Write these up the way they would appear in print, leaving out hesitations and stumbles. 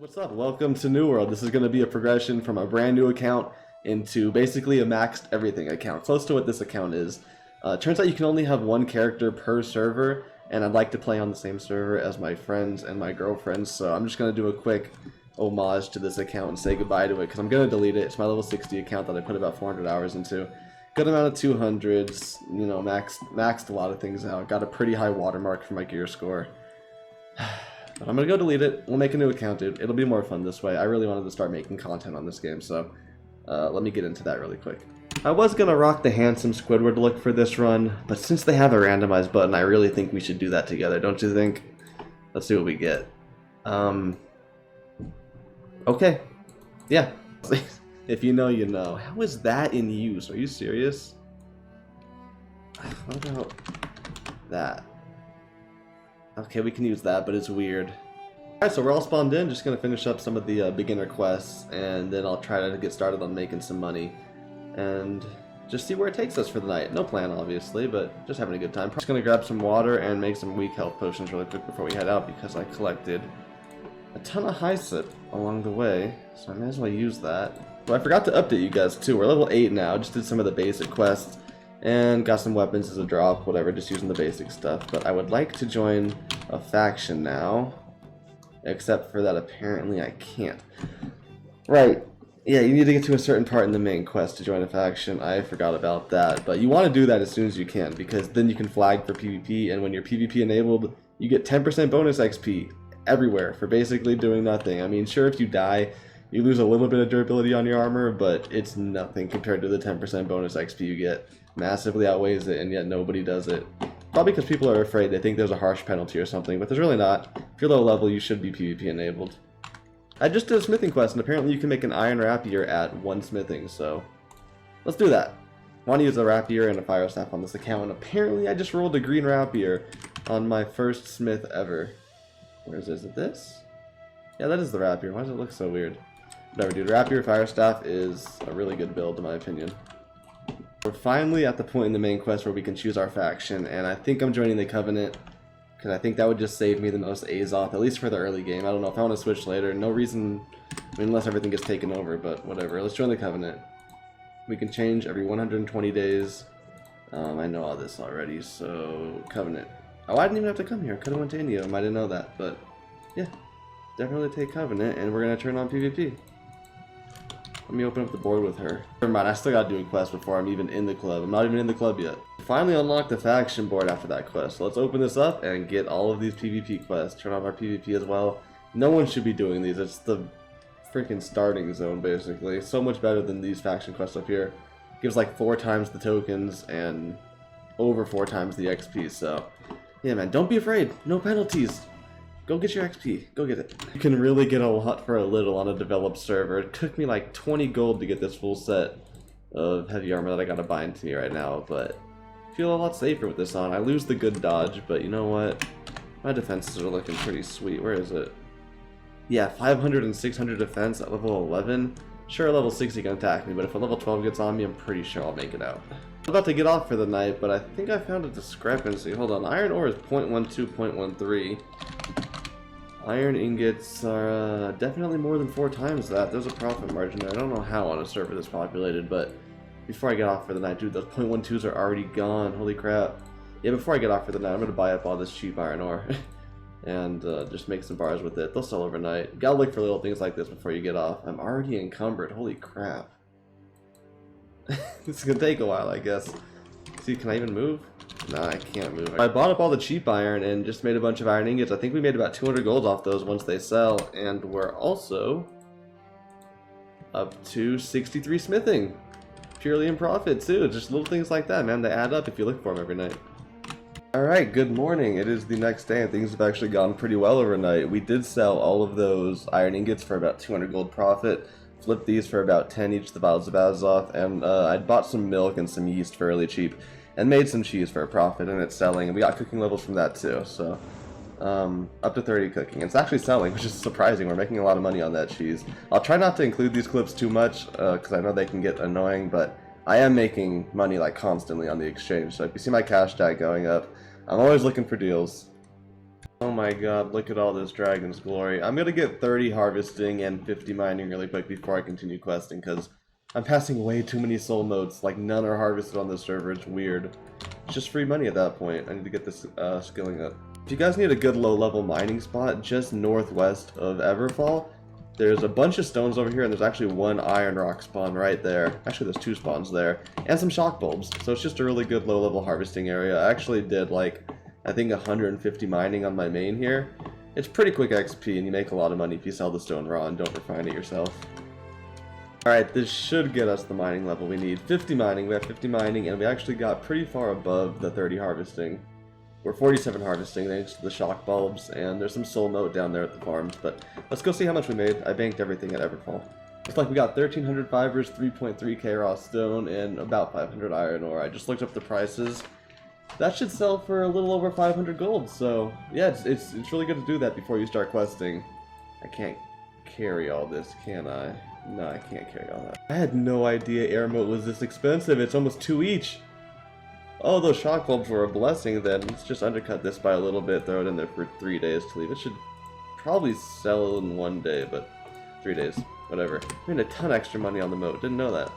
What's up? Welcome to New World. This is going to be a progression from a brand new account into basically a maxed everything account, close to what this account is. Turns out you can only have one character per server, and I'd like to play on the same server as my friends and my girlfriends, so I'm just going to do a quick homage to this account and say goodbye to it, because I'm going to delete it. It's my level 60 account that I put about 400 hours into. Good amount of 200s, you know, maxed a lot of things out. Got a pretty high watermark for my gear score. But I'm gonna go delete it. We'll make a new account, dude. It'll be more fun this way. I really wanted to start making content on this game, so let me get into that really quick. I was gonna rock the handsome Squidward look for this run, but since they have a randomize button, I really think we should do that together, don't you think? Let's see what we get. Okay. Yeah. If you know, you know. How is that in use? Are you serious? What about that? Okay, we can use that, but it's weird. Alright, so we're all spawned in. Just gonna finish up some of the beginner quests, and then I'll try to get started on making some money. And just see where it takes us for the night. No plan, obviously, but just having a good time. Just gonna grab some water and make some weak health potions really quick before we head out, because I collected a ton of HiSip along the way, so I may as well use that. But I forgot to update you guys, too. We're level 8 now. Just did some of the basic quests. And got some weapons as a drop, whatever, just using the basic stuff. But I would like to join a faction now. Except for that, apparently I can't. Right. Yeah, you need to get to a certain part in the main quest to join a faction. I forgot about that. But you want to do that as soon as you can, because then you can flag for PvP, and when you're PvP enabled, you get 10% bonus XP everywhere for basically doing nothing. I mean, sure, if you die, you lose a little bit of durability on your armor, but it's nothing compared to the 10% bonus XP you get. Massively outweighs it, and yet nobody does it. Probably because people are afraid. They think there's a harsh penalty or something, but there's really not. If you're low level, you should be PvP enabled. I just did a smithing quest, and apparently you can make an iron rapier at 1 smithing, so let's do that. I want to use a rapier and a fire staff on this account, and apparently I just rolled a green rapier on my first smith ever. Where is this? Is it this? Yeah, that is the rapier. Why does it look so weird? Whatever, dude. Rapier fire staff is a really good build, in my opinion. We're finally at the point in the main quest where we can choose our faction, and I think I'm joining the Covenant, because I think that would just save me the most Azoth, at least for the early game. I don't know if I want to switch later. No reason, I mean, unless everything gets taken over, but whatever. Let's join the Covenant. We can change every 120 days. I know all this already, so Covenant. Oh, I didn't even have to come here. I could have went to India. I didn't know that, but yeah. Definitely take Covenant, and we're going to turn on PvP. Let me open up the board with her. Never mind, I still gotta do a quest before I'm even in the club. I'm not even in the club yet. Finally unlocked the faction board after that quest. So let's open this up and get all of these PvP quests. Turn on our PvP as well. No one should be doing these. It's the freaking starting zone, basically. So much better than these faction quests up here. Gives like 4 times the tokens and over 4 times the XP, so yeah, man, don't be afraid. No penalties. Go get your XP. Go get it. You can really get a lot for a little on a developed server. It took me like 20 gold to get this full set of heavy armor that I gotta buy into me right now, but I feel a lot safer with this on. I lose the good dodge, but you know what? My defenses are looking pretty sweet. Where is it? Yeah, 500 and 600 defense at level 11. Sure, level 60 can attack me, but if a level 12 gets on me, I'm pretty sure I'll make it out. I'm about to get off for the night, but I think I found a discrepancy. Hold on. Iron ore is 0.12, 0.13. Iron ingots are definitely more than 4 times that. There's a profit margin there. I don't know how on a server this populated, but before I get off for the night, dude, those 0.12s are already gone. Holy crap. Yeah, before I get off for the night, I'm going to buy up all this cheap iron ore and just make some bars with it. They'll sell overnight. Gotta look for little things like this before you get off. I'm already encumbered. Holy crap. This is going to take a while, I guess. See, can I even move? No, I can't move. I bought up all the cheap iron and just made a bunch of iron ingots. I think we made about 200 gold off those once they sell. And we're also up to 63 smithing. Purely in profit, too. Just little things like that, man. They add up if you look for them every night. Alright, good morning. It is the next day and things have actually gone pretty well overnight. We did sell all of those iron ingots for about 200 gold profit. Flipped these for about 10 each, the Vials of Azoth. And I bought some milk and some yeast fairly cheap. And made some cheese for a profit, and it's selling, and we got cooking levels from that too, so up to 30 cooking. It's actually selling, which is surprising. We're making a lot of money on that cheese. I'll try not to include these clips too much, because I know they can get annoying, but I am making money like constantly on the exchange, so if you see my cash tag going up, I'm always looking for deals. Oh my god, look at all this Dragon's Glory. I'm gonna get 30 harvesting and 50 mining really quick before I continue questing, because I'm passing way too many soul notes. Like, none are harvested on this server. It's weird. It's just free money at that point. I need to get this skilling up. If you guys need a good low-level mining spot, just northwest of Everfall, there's a bunch of stones over here, and there's actually one iron rock spawn right there. Actually, there's 2 spawns there, and some shock bulbs. So it's just a really good low-level harvesting area. I actually did, like, I think 150 mining on my main here. It's pretty quick XP, and you make a lot of money if you sell the stone raw and don't refine it yourself. Alright, this should get us the mining level we need. 50 mining, we have 50 mining, and we actually got pretty far above the 30 harvesting. We're 47 harvesting thanks to the shock bulbs, and there's some soul note down there at the farms, but let's go see how much we made. I banked everything at Everfall. Looks like we got 1,300 fibers, 3.3k raw stone, and about 500 iron ore. I just looked up the prices. That should sell for a little over 500 gold, so yeah, it's really good to do that before you start questing. I can't carry all this, can I? No, I can't carry all that. I had no idea air moat was this expensive. It's almost 2 each. Oh, those shock bulbs were a blessing then. Let's just undercut this by a little bit, throw it in there for 3 days to leave. It should probably sell in 1 day, but 3 days, whatever. We made a ton of extra money on the moat, didn't know that.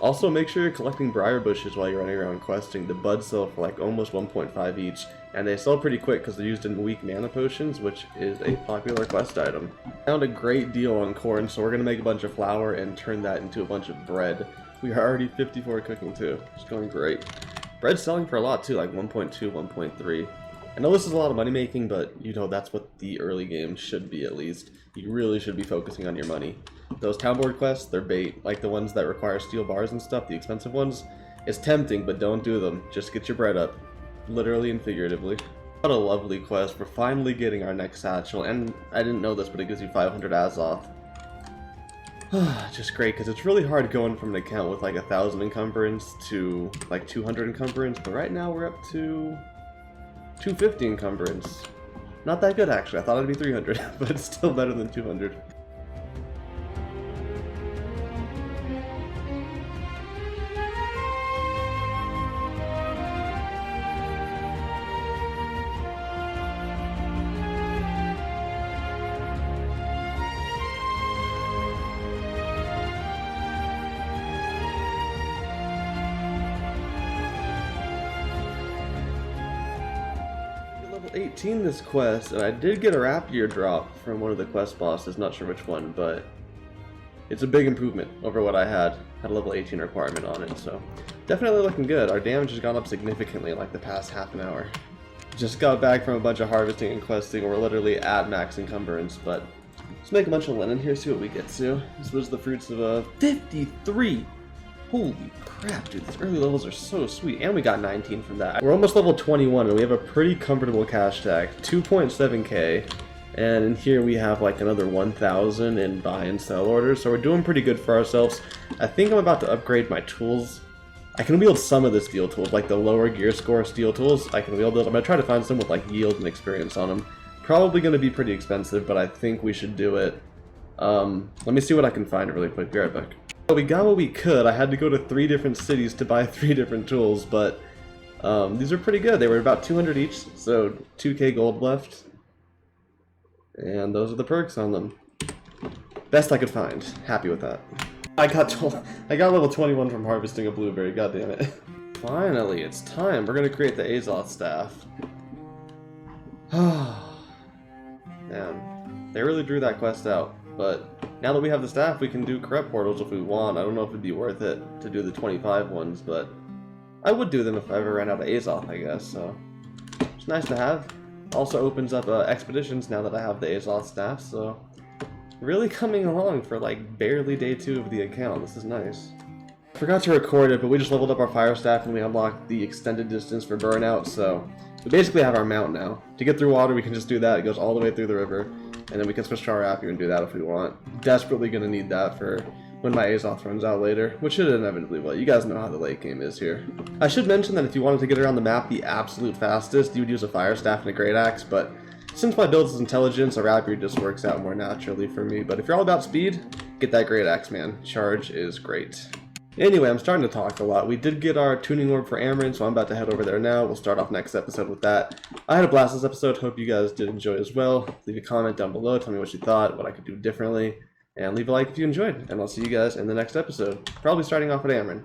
Also, make sure you're collecting briar bushes while you're running around questing. The buds sell for like almost 1.5 each, and they sell pretty quick because they're used in weak mana potions, which is a popular quest item. Found a great deal on corn, so we're going to make a bunch of flour and turn that into a bunch of bread. We are already 54 cooking too. It's going great. Bread's selling for a lot too, like 1.2, 1.3. I know this is a lot of money making, but you know, that's what the early game should be at least. You really should be focusing on your money. Those town board quests, they're bait, like the ones that require steel bars and stuff, the expensive ones. It's tempting, but don't do them. Just get your bread up. Literally and figuratively. What a lovely quest. We're finally getting our next satchel, and I didn't know this, but it gives you 500 Azoth. Just great, because it's really hard going from an account with like 1,000 encumbrance to like 200 encumbrance, but right now we're up to 250 encumbrance. Not that good actually, I thought it'd be 300, but it's still better than 200. Level 18 this quest, and I did get a rapier drop from one of the quest bosses, not sure which one, but it's a big improvement over what I had. Had a level 18 requirement on it, so definitely looking good. Our damage has gone up significantly in like the past half an hour. Just got back from a bunch of harvesting and questing, we're literally at max encumbrance, but let's make a bunch of linen here, see what we get to. This was the fruits of a 53! Holy crap, dude, these early levels are so sweet, and we got 19 from that. We're almost level 21, and we have a pretty comfortable cash tag, 2.7k, and in here we have like another 1,000 in buy and sell orders, so we're doing pretty good for ourselves. I think I'm about to upgrade my tools. I can wield some of the steel tools, like the lower gear score steel tools. I can wield those. I'm going to try to find some with like yield and experience on them. Probably going to be pretty expensive, but I think we should do it. Let me see what I can find really quick. Be right back. So we got what we could. I had to go to 3 different cities to buy 3 different tools, but these are pretty good. They were about 200 each, so 2k gold left. And those are the perks on them. Best I could find. Happy with that. I got level 21 from harvesting a blueberry, god damn it. Finally, it's time. We're gonna create the Azoth staff. Man, they really drew that quest out. But now that we have the staff, we can do corrupt portals if we want. I don't know if it'd be worth it to do the 25 ones, but I would do them if I ever ran out of Azoth, I guess, so it's nice to have. Also opens up expeditions now that I have the Azoth staff, so really coming along for like barely day 2 of the account. This is nice. Forgot to record it, but we just leveled up our fire staff and we unlocked the extended distance for burnout, so we basically have our mount now. To get through water, we can just do that. It goes all the way through the river. And then we can switch to our rapier and do that if we want. Desperately gonna need that for when my Azoth runs out later, which it inevitably will. You guys know how the late game is here. I should mention that if you wanted to get around the map the absolute fastest, you would use a fire staff and a great axe, but since my build is intelligence, a rapier just works out more naturally for me. But if you're all about speed, get that great axe, man. Charge is great. Anyway, I'm starting to talk a lot. We did get our tuning orb for Amarin, so I'm about to head over there now. We'll start off next episode with that. I had a blast this episode. Hope you guys did enjoy as well. Leave a comment down below. Tell me what you thought, what I could do differently. And leave a like if you enjoyed. And I'll see you guys in the next episode. Probably starting off at Amarin.